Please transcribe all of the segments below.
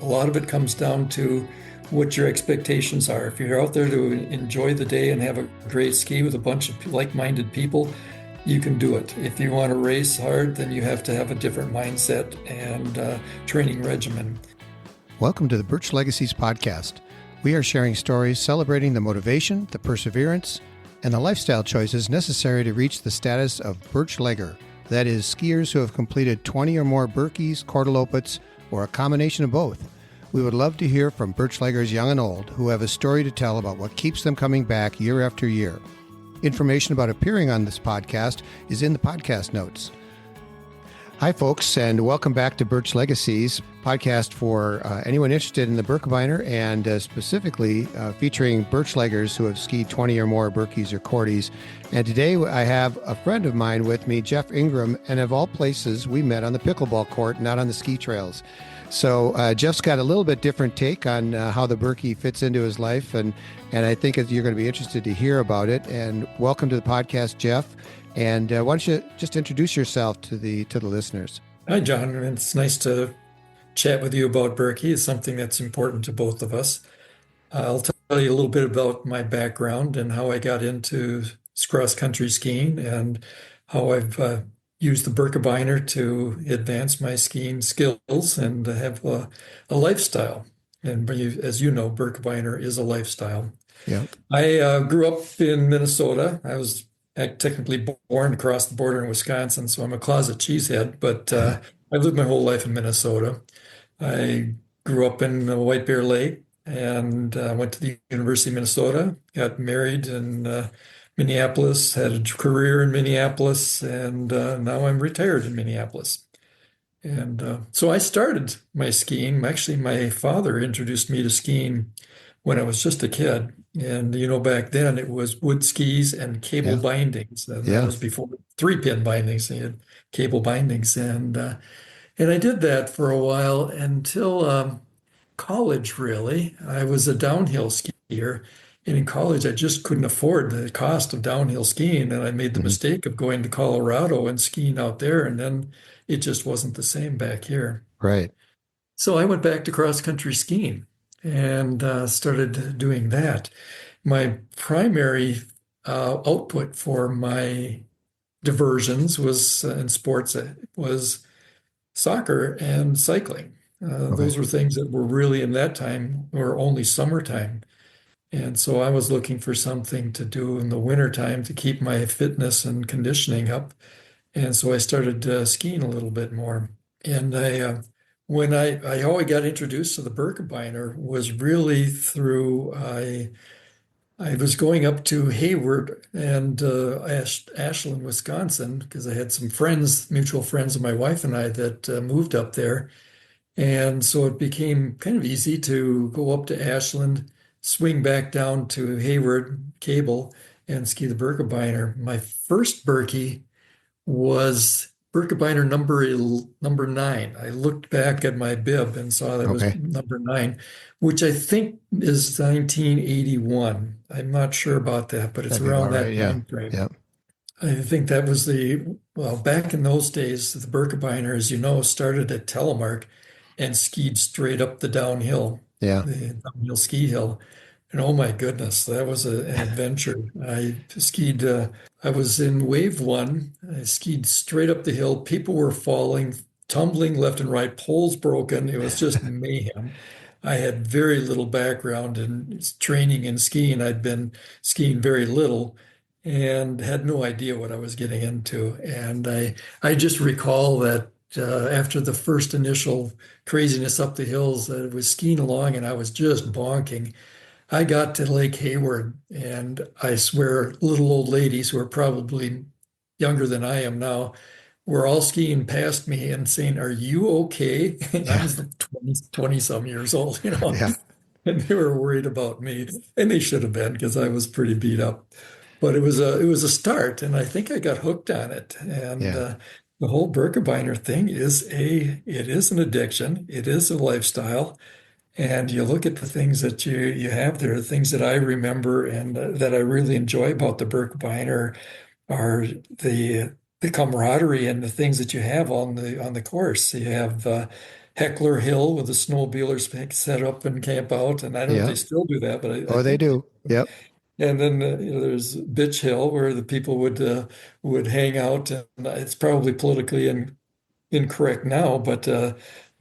A lot of it comes down to what your expectations are. If you're out there to enjoy the day and have a great ski with a bunch of like-minded people, you can do it. If you want to race hard, then you have to have a different mindset and training regimen. Welcome to the Birch Legacies podcast. We are sharing stories celebrating the motivation, the perseverance, and the lifestyle choices necessary to reach the status of Birchlegger. That is, skiers who have completed 20 or more Birkies, Korteloppets, or a combination of both. We would love to hear from Birchleggers young and old who have a story to tell about what keeps them coming back year after year. Information about appearing on this podcast is in the podcast notes. Hi, folks, and welcome back to Birch Legacies, podcast for anyone interested in the Birkebeiner and specifically featuring Birchleggers who have skied 20 or more Birkies or Korties. And today I have a friend of mine with me, Jeff Ingram, and of all places, we met on the pickleball court, not on the ski trails. So Jeff's got a little bit different take on how the Birkie fits into his life, and I think you're going to be interested to hear about it. And welcome to the podcast, Jeff. And why don't you just introduce yourself to the listeners? Hi, John. It's nice to chat with you about Birkie. It's something that's important to both of us. I'll tell you a little bit about my background and how I got into cross-country skiing and how I've used the Birkebeiner to advance my skiing skills and have a lifestyle. And as you know, Birkebeiner is a lifestyle. Yeah. I grew up in Minnesota. I was technically born across the border in Wisconsin, so I'm a closet cheesehead, but I've lived my whole life in Minnesota. I grew up in White Bear Lake and went to the University of Minnesota, got married in Minneapolis, had a career in Minneapolis, and now I'm retired in Minneapolis. And so I started my skiing. Actually, my father introduced me to skiing when I was just a kid. And, back then it was wood skis and cable bindings. And that was before 3-pin bindings. They had cable bindings. And I did that for a while until college, really. I was a downhill skier. And in college, I just couldn't afford the cost of downhill skiing. And I made the mistake of going to Colorado and skiing out there. And then it just wasn't the same back here. Right. So I went back to cross-country skiing and started doing that. My primary output for my diversions was in sports was soccer and cycling. Those were things that were really in that time were only summertime. And so I was looking for something to do in the wintertime to keep my fitness and conditioning up. And so I started skiing a little bit more. And how I got introduced to the Birkebeiner was really through I was going up to Hayward and Ashland, Wisconsin, because I had some friends, mutual friends of my wife and I, that moved up there. And so it became kind of easy to go up to Ashland, swing back down to Hayward Cable, and ski the Birkebeiner. My first Birkie was Birkebeiner number 9. I looked back at my bib and saw that it was number 9, which I think is 1981. I'm not sure about that, but it's around that time frame. Yeah. I think that was back in those days, the Birkebeiner, as you know, started at Telemark and skied straight up the downhill, the downhill ski hill. And oh my goodness, that was an adventure. I skied, I was in wave 1. I skied straight up the hill. People were falling, tumbling left and right, poles broken. It was just mayhem. I had very little background in training in skiing. I'd been skiing very little and had no idea what I was getting into. And I just recall that after the first initial craziness up the hills, that I was skiing along and I was just bonking. I got to Lake Hayward, and I swear little old ladies who are probably younger than I am now were all skiing past me and saying, "Are you okay?" And I was 20 some years old, and they were worried about me, and they should have been because I was pretty beat up. But it was a start, and I think I got hooked on it. And the whole Birkebeiner thing it is an addiction. It is a lifestyle. And you look at the things that you have there, things that I remember and that I really enjoy about the Birkebeiner are the camaraderie and the things that you have on the course. You have Heckler Hill with the snowmobilers set up and camp out. And I don't know if Yeah. they still do that, but I Oh, they think they do. do. Yep. And then there's Bitch Hill where the people would hang out. And it's probably politically incorrect now, but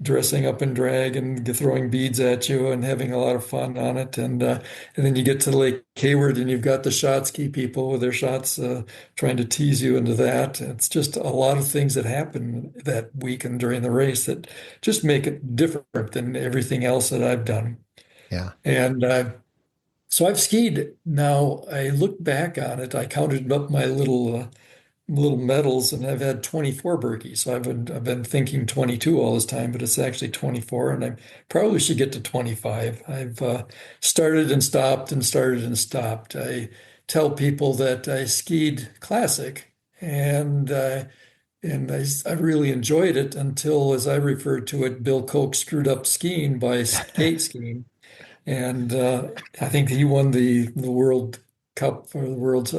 dressing up in drag and throwing beads at you and having a lot of fun on it. And then you get to Lake Hayward and you've got the shot ski people with their shots trying to tease you into that. It's just a lot of things that happen that week and during the race that just make it different than everything else that I've done. Yeah. And so I've skied now. I look back on it. I counted up my little medals, and I've had 24 Birkies. So I've been thinking 22 all this time, but it's actually 24, and I probably should get to 25. I've started and stopped and started and stopped. I tell people that I skied classic, and I really enjoyed it until, as I referred to it, Bill Koch screwed up skiing by skate skiing. And I think he won the World Cup or the World's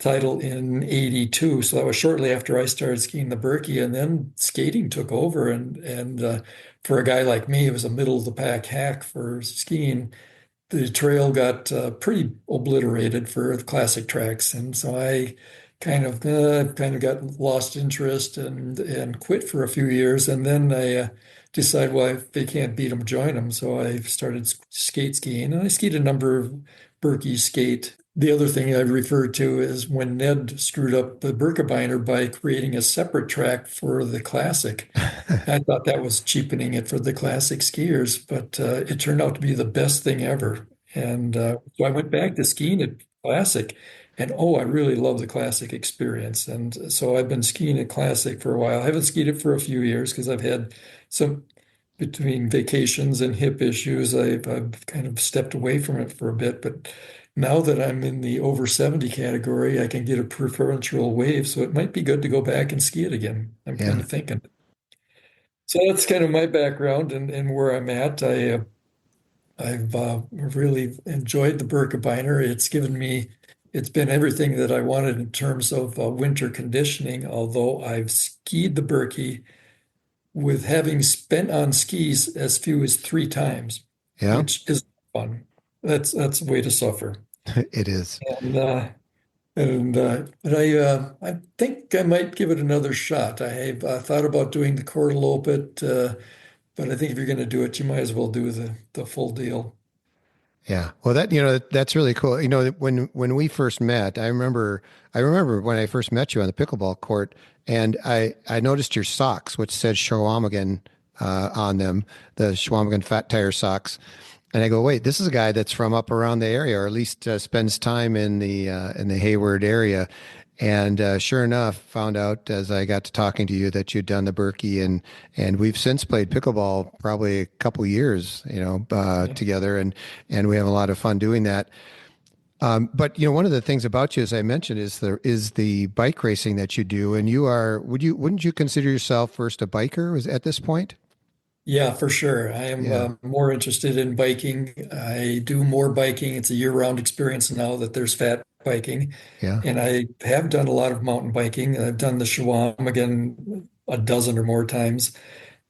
title in '82. So that was shortly after I started skiing the Birkie, and then skating took over. And for a guy like me, it was a middle of the pack hack for skiing. The trail got pretty obliterated for the classic tracks, and so I kind of got lost interest and quit for a few years, and then I decided, well, if they can't beat them, join them. So I started skate skiing, and I skied a number of Birkie skate. The other thing I referred to is when Ned screwed up the Birkebeiner by creating a separate track for the classic. I thought that was cheapening it for the classic skiers, but it turned out to be the best thing ever. And so I went back to skiing at classic, and oh, I really love the classic experience. And so I've been skiing at classic for a while. I haven't skied it for a few years because I've had some between vacations and hip issues. I've kind of stepped away from it for a bit, but now that I'm in the over 70 category, I can get a preferential wave. So it might be good to go back and ski it again. I'm kind Yeah. of thinking. So that's kind of my background and where I'm at. I've really enjoyed the Birkebeiner. It's been everything that I wanted in terms of winter conditioning, although I've skied the Birkie with having spent on skis as few as 3 times, Yeah. which is fun. That's a way to suffer. It is. And but I think I might give it another shot. I have thought about doing the Korteloppet, but I think if you're going to do it, you might as well do the full deal. Yeah. Well, that's really cool. When we first met, I remember when I first met you on the pickleball court, and I noticed your socks, which said Schwamigan on them, the Schwamigan fat tire socks. And I go, wait, this is a guy that's from up around the area, or at least spends time in the Hayward area. And sure enough, found out as I got to talking to you that you'd done the Birkie, and we've since played pickleball probably a couple years, Yeah. together, and we have a lot of fun doing that. But one of the things about you, as I mentioned, is the bike racing that you do, and wouldn't you consider yourself first a biker was at this point? Yeah, for sure. I am Yeah, more interested in biking. I do more biking. It's a year-round experience now that there's fat biking. yeah, And I have done a lot of mountain biking. I've done the Schwam again a dozen or more times.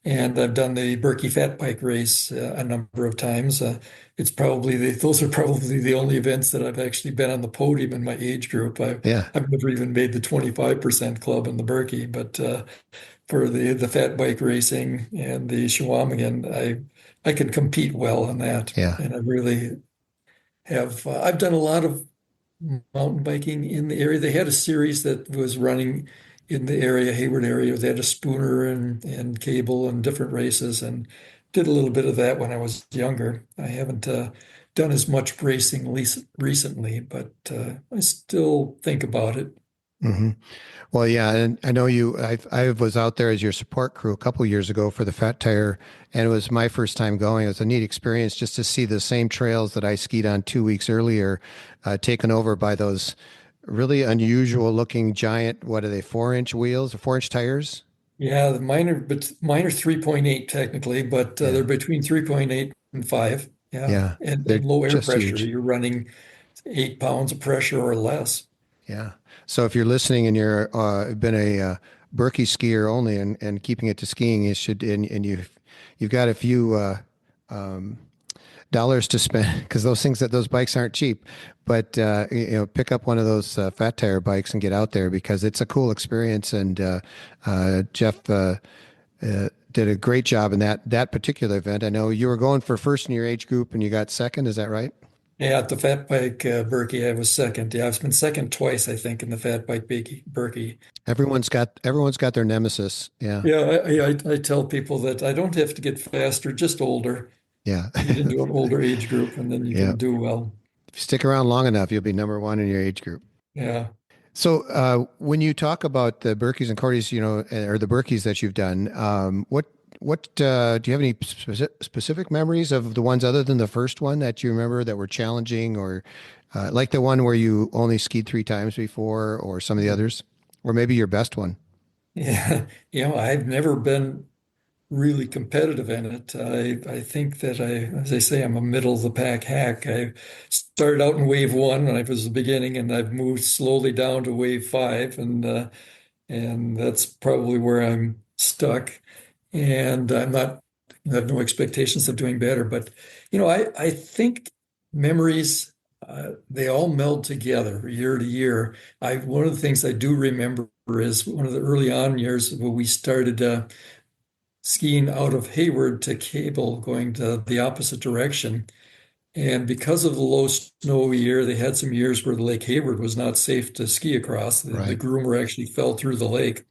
And I've done the Birkie Fat Bike Race a number of times. Those are probably the only events that I've actually been on the podium in my age group. yeah, I've never even made the 25% club in the Birkie, but for the fat bike racing and the Shawamigan, I can compete well on that, yeah, and I really have. I've done a lot of mountain biking in the area. They had a series that was running in the area, Hayward area. They had a spooner and cable and different races, and did a little bit of that when I was younger. I haven't done as much racing recently, but I still think about it. hmm Well, yeah, and I know you. I was out there as your support crew a couple years ago for the Fat Tire, and it was my first time going. It was a neat experience just to see the same trails that I skied on 2 weeks earlier, taken over by those really unusual looking giant. What are they? 4-inch wheels or 4-inch tires? Yeah, but mine are 3.8 technically, but Yeah, they're between 3.8 and 5. Yeah. yeah, And they're low air just pressure. huge. You're running 8 pounds of pressure or less. Yeah. So if you're listening and you're been a Birkie skier only and keeping it to skiing, you should and you've got a few um, dollars to spend because those bikes aren't cheap. But pick up one of those fat tire bikes and get out there because it's a cool experience. And Jeff did a great job in that particular event. I know you were going for first in your age group and you got second. Is that right? Yeah, at the fat bike Birkie, I was second. Yeah, I've been second twice, I think, in the fat bike Birkie. Everyone's got their nemesis. Yeah, Yeah, I tell people that I don't have to get faster, just older. yeah, Get into an older age group, and then you yeah. can do well. If you stick around long enough, you'll be number one in your age group. Yeah. So when you talk about the Birkies and Kortes, or the Birkies that you've done, what do you have any specific memories of the ones other than the first one that you remember that were challenging, or like the one where you only skied 3 times before, or some of the others, or maybe your best one? Yeah. I've never been really competitive in it. I think that as I say, I'm a middle of the pack hack. I started out in wave one when I was the beginning, and I've moved slowly down to wave five, and that's probably where I'm stuck. And I have no expectations of doing better. But I think memories they all meld together year to year. One of the things I do remember is one of the early on years when we started. Skiing out of Hayward to Cable, going to the opposite direction. And because of the low snow year, they had some years where Lake Hayward was not safe to ski across. The Right. groomer actually fell through the lake.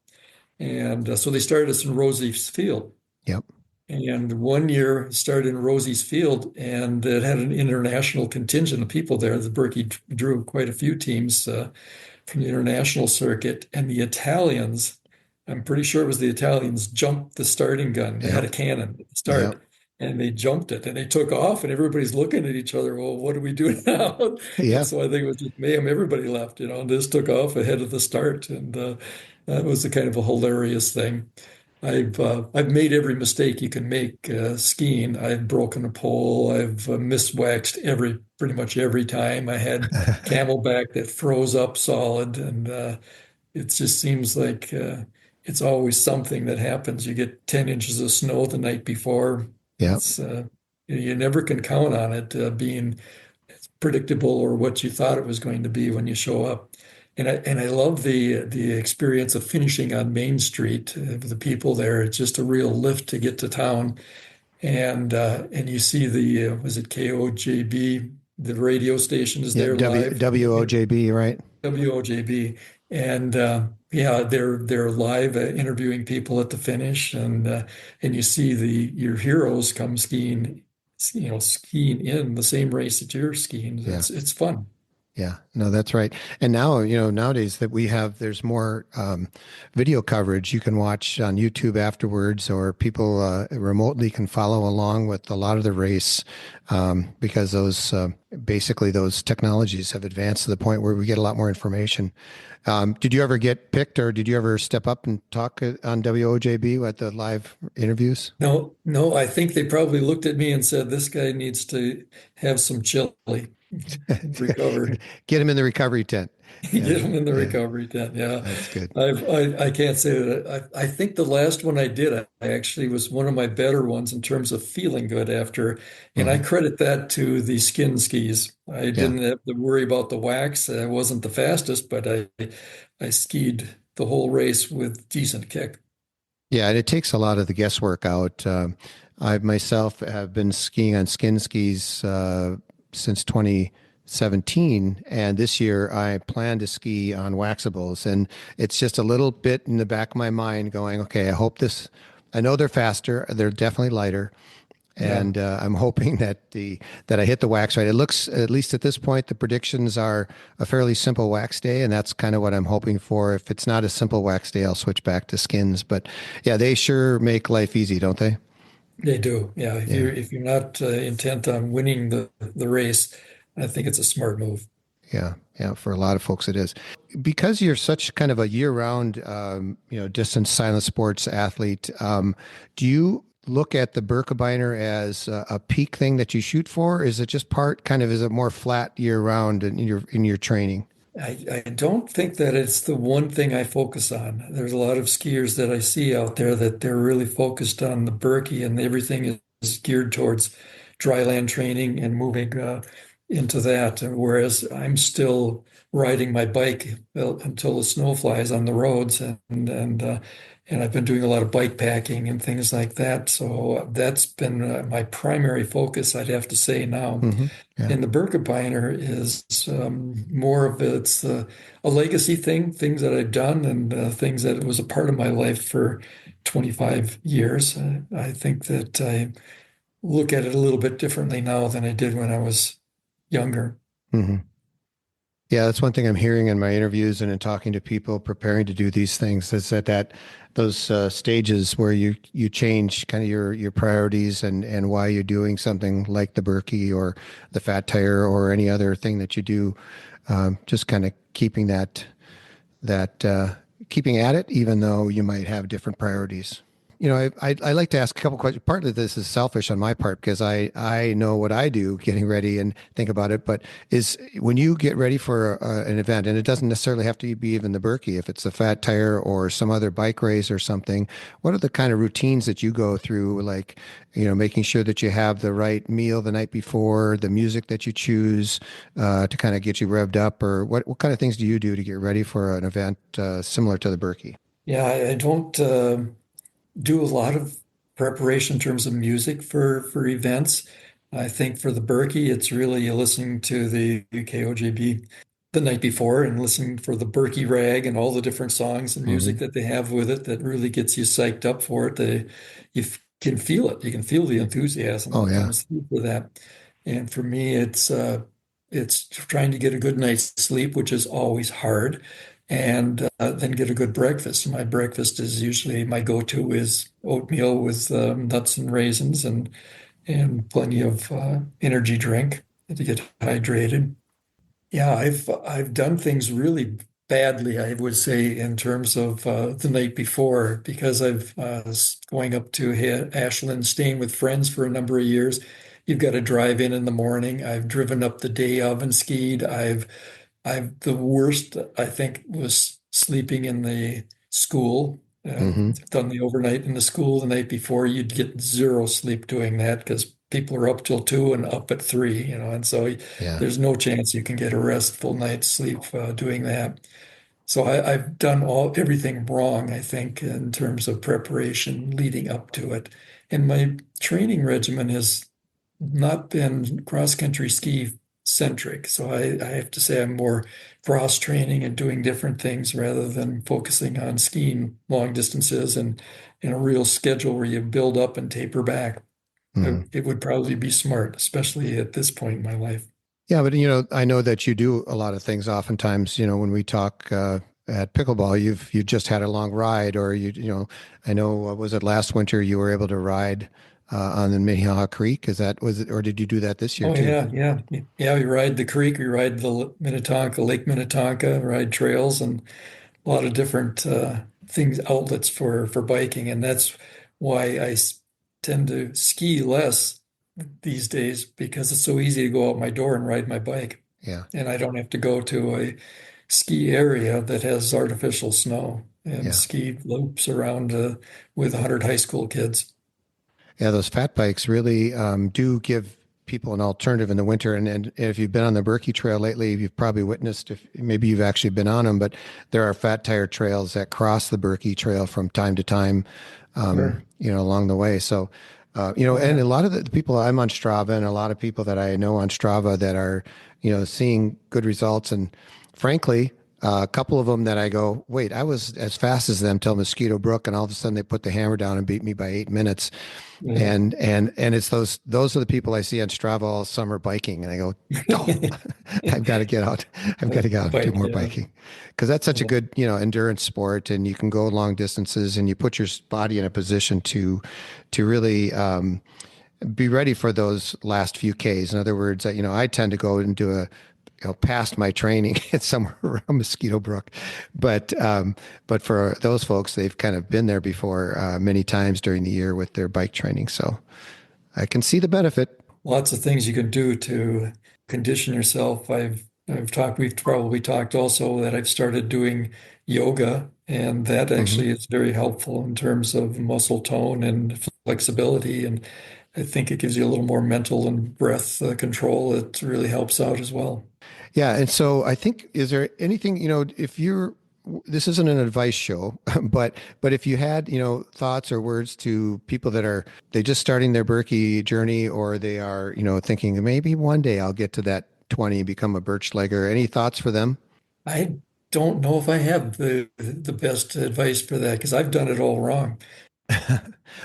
And so they started us in Rosie's Field. Yep. And one year started in Rosie's Field, and it had an international contingent of people there. The Birkie drew quite a few teams from the international circuit, and the Italians, I'm pretty sure it was the Italians, jumped the starting gun. They had Yep. a cannon at the Yep. start, and they jumped it, and they took off, and everybody's looking at each other. Well, what do we do now? And Yeah. so I think it was just mayhem. Everybody left, and this took off ahead of the start, and that was a kind of a hilarious thing. I've made every mistake you can make skiing. I've broken a pole. I've miswaxed pretty much every time. I had camelback that froze up solid, and it just seems like it's always something that happens. You get 10 inches of snow the night before. Yep. It's you never can count on it being predictable or what you thought it was going to be when you show up. And I love the experience of finishing on Main Street. The people there, it's just a real lift to get to town. And you see the was it KOJB? The radio station is Yep. there live. WOJB, right? WOJB. And yeah, they're live interviewing people at the finish, and you see your heroes come skiing, skiing in the same race that you're skiing. Yeah. It's fun. Yeah, no, that's right. And now, nowadays that there's more video coverage you can watch on YouTube afterwards, or people remotely can follow along with a lot of the race because basically those technologies have advanced to the point where we get a lot more information. Did you ever get picked, or did you ever step up and talk on WOJB at the live interviews? No, no, I think they probably looked at me and said, "This guy needs to have some chili." Recover. Get him in the recovery tent. Get Yeah, him in the yeah, recovery tent. Yeah, that's good. I can't say that. I think the last one I did, I actually was one of my better ones in terms of feeling good after, and I Mhm. credit that to the skin skis. I Yeah. didn't have to worry about the wax. I wasn't the fastest, but I skied the whole race with decent kick. Yeah, and it takes a lot of the guesswork out. I myself have been skiing on skin skis since 2017, and this year I plan to ski on waxables. And it's just a little bit in the back of my mind going, okay, I know they're faster, they're definitely lighter, Yeah. and I'm hoping that I hit the wax right. It looks, at least at this point, the predictions are a fairly simple wax day, and that's kind of what I'm hoping for. If it's not a simple wax day, I'll switch back to skins. But yeah, they sure make life easy, don't they? They do. Yeah. Yeah, If you're not intent on winning the race, I think it's a smart move. yeah, yeah. For a lot of folks, it is because you're such kind of a year-round, distance silent sports athlete. Do you look at the Birkebeiner as a peak thing that you shoot for? Is it just part kind of, is it more flat year-round in your training? I don't think that it's the one thing I focus on. There's a lot of skiers that I see out there that they're really focused on the Birkie, and everything is geared towards dryland training and moving into that. Whereas I'm still riding my bike until the snow flies on the roads, and I've been doing a lot of bike packing and things like that. So that's been my primary focus, I'd have to say now. Hmm. Yeah. And the Birkebeiner is more of a legacy thing, things that I've done and things that was a part of my life for 25 years. I think that I look at it a little bit differently now than I did when I was younger. Hmm. Yeah, that's one thing I'm hearing in my interviews and in talking to people preparing to do these things is that those stages where you change kind of your priorities and why you're doing something like the Birkie or the fat tire or any other thing that you do, just kind of that keeping at it, even though you might have different priorities. I like to ask a couple questions. Part of this is selfish on my part because I know what I do getting ready and think about it. But is when you get ready for an event, and it doesn't necessarily have to be even the Birkie, if it's a fat tire or some other bike race or something, what are the kind of routines that you go through? Like, making sure that you have the right meal the night before, the music that you choose to kind of get you revved up, or what kind of things do you do to get ready for an event similar to the Birkie? Yeah, I don't do a lot of preparation in terms of music for events. I think for the Birkie, it's really listening to the KOJB the night before and listening for the Birkie rag and all the different songs and music Hmm. that they have with it that really gets you psyched up for it. Can feel it. You can feel the enthusiasm Oh that yeah. comes through for that. And for me, it's trying to get a good night's sleep, which is always hard, and then get a good breakfast. My breakfast is usually my go-to is oatmeal with nuts and raisins and plenty of energy drink to get hydrated. Yeah, I've done things really badly, I would say, in terms of the night before, because I've going up to Ashland, staying with friends for a number of years. You've got to drive in the morning. I've driven up the day of and skied. I've the worst, I think, was sleeping in the school. Hmm. Done the overnight in the school the night before. You'd get zero sleep doing that because people are up till 2 and up at 3, and so Yeah. there's no chance you can get a restful night's sleep doing that. So I've done everything wrong, I think, in terms of preparation leading up to it. And my training regimen has not been cross-country ski centric. So I have to say I'm more cross training and doing different things rather than focusing on skiing long distances and in a real schedule where you build up and taper back. Hmm. It would probably be smart, especially at this point in my life. Yeah, but I know that you do a lot of things. Oftentimes, when we talk at pickleball, you just had a long ride, or I know was it last winter you were able to ride on the Minnehaha Creek? Was it, or did you do that this year Oh too? yeah. We ride the creek, we ride the Minnetonka, Lake Minnetonka, ride trails and a lot of different things, outlets for biking, and that's why tend to ski less these days because it's so easy to go out my door and ride my bike, Yeah, and I don't have to go to a ski area that has artificial snow and yeah, ski loops around with 100 high school kids. yeah. Those fat bikes really do give people an alternative in the winter. And if you've been on the Birkie Trail lately, you've probably witnessed, if maybe you've actually been on them, but there are fat tire trails that cross the Birkie Trail from time to time, Sure. along the way. So, Oh and yeah. a lot of the people I'm on Strava and a lot of people that I know on Strava that are, seeing good results. And frankly, a couple of them that I go, wait, I was as fast as them till Mosquito Brook, and all of a sudden they put the hammer down and beat me by 8 minutes. Yeah. And it's those are the people I see on Strava all summer biking, and I go, oh, I've got to get out. I've got to get out and do Bike, more yeah. biking because that's such a Yeah. good endurance sport, and you can go long distances, and you put your body in a position to really be ready for those last few Ks. In other words, I tend to go and do past my training it's somewhere around Mosquito Brook, but for those folks, they've kind of been there before many times during the year with their bike training, so I can see the benefit. Lots of things you can do to condition yourself. I've we've probably talked also that I've started doing yoga, and that Hmm. actually is very helpful in terms of muscle tone and flexibility. And I think it gives you a little more mental and breath control. It really helps out as well. Yeah. And so I think, is there anything, if you're, this isn't an advice show, but if you had, thoughts or words to people that are, they just starting their Birkie journey, or they are, thinking maybe one day I'll get to that 20, become a Birchlegger. Any thoughts for them? I don't know if I have the best advice for that because I've done it all wrong.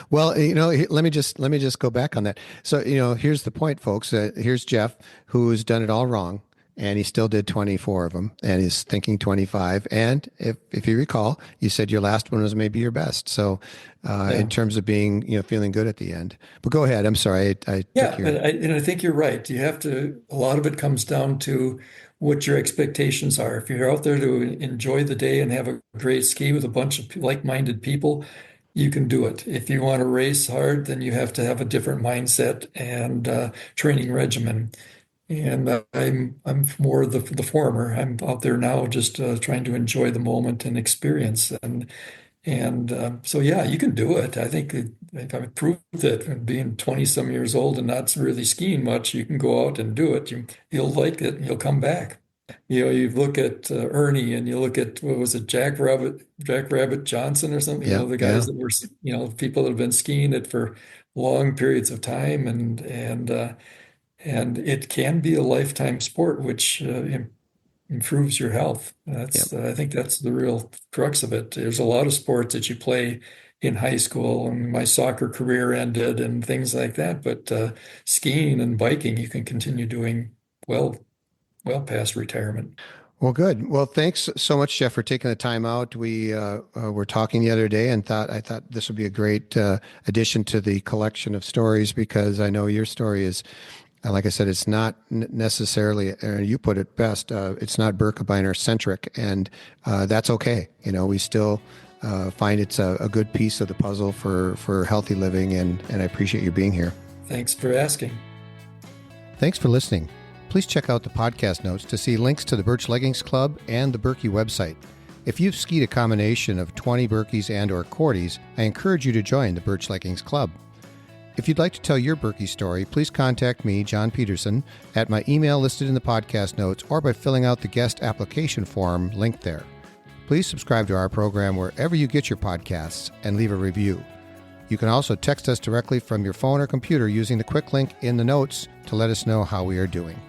Well, let me just go back on that. So, here's the point, folks. Here's Jeff, who's done it all wrong, and he still did 24 of them, and he's thinking 25. And if you recall, you said your last one was maybe your best. So, in Yeah. terms of being, feeling good at the end. But go ahead. I'm sorry, I took Yeah, your. and I think you're right. You have to, a lot of it comes down to what your expectations are. If you're out there to enjoy the day and have a great ski with a bunch of like-minded people, you can do it. If you want to race hard, then you have to have a different mindset and training regimen. And I'm more the former. I'm out there now just trying to enjoy the moment and experience. And so, yeah, you can do it. I think I've proved that being 20 some years old and not really skiing much, you can go out and do it. You'll like it and you'll come back. You look at Ernie and you look at, what was it, Jack Rabbit Johnson or something, Yeah, the guys yeah. that were, people that have been skiing it for long periods of time. And it can be a lifetime sport, which improves your health. Yeah. I think that's the real crux of it. There's a lot of sports that you play in high school, and my soccer career ended and things like that. But skiing and biking, you can continue doing well, well past retirement. Well, good. Well, thanks so much, Jeff, for taking the time out. We were talking the other day, and I thought this would be a great addition to the collection of stories, because I know your story is, like I said, it's not necessarily, you put it best, it's not Birkebeiner centric, and that's okay. We still find it's a good piece of the puzzle for healthy living, and I appreciate you being here. Thanks for asking. Thanks for listening. Please check out the podcast notes to see links to the Birch Leggings Club and the Birkie website. If you've skied a combination of 20 Birkies and or Korties, I encourage you to join the Birch Leggings Club. If you'd like to tell your Birkie story, please contact me, John Peterson, at my email listed in the podcast notes, or by filling out the guest application form linked there. Please subscribe to our program wherever you get your podcasts and leave a review. You can also text us directly from your phone or computer using the quick link in the notes to let us know how we are doing.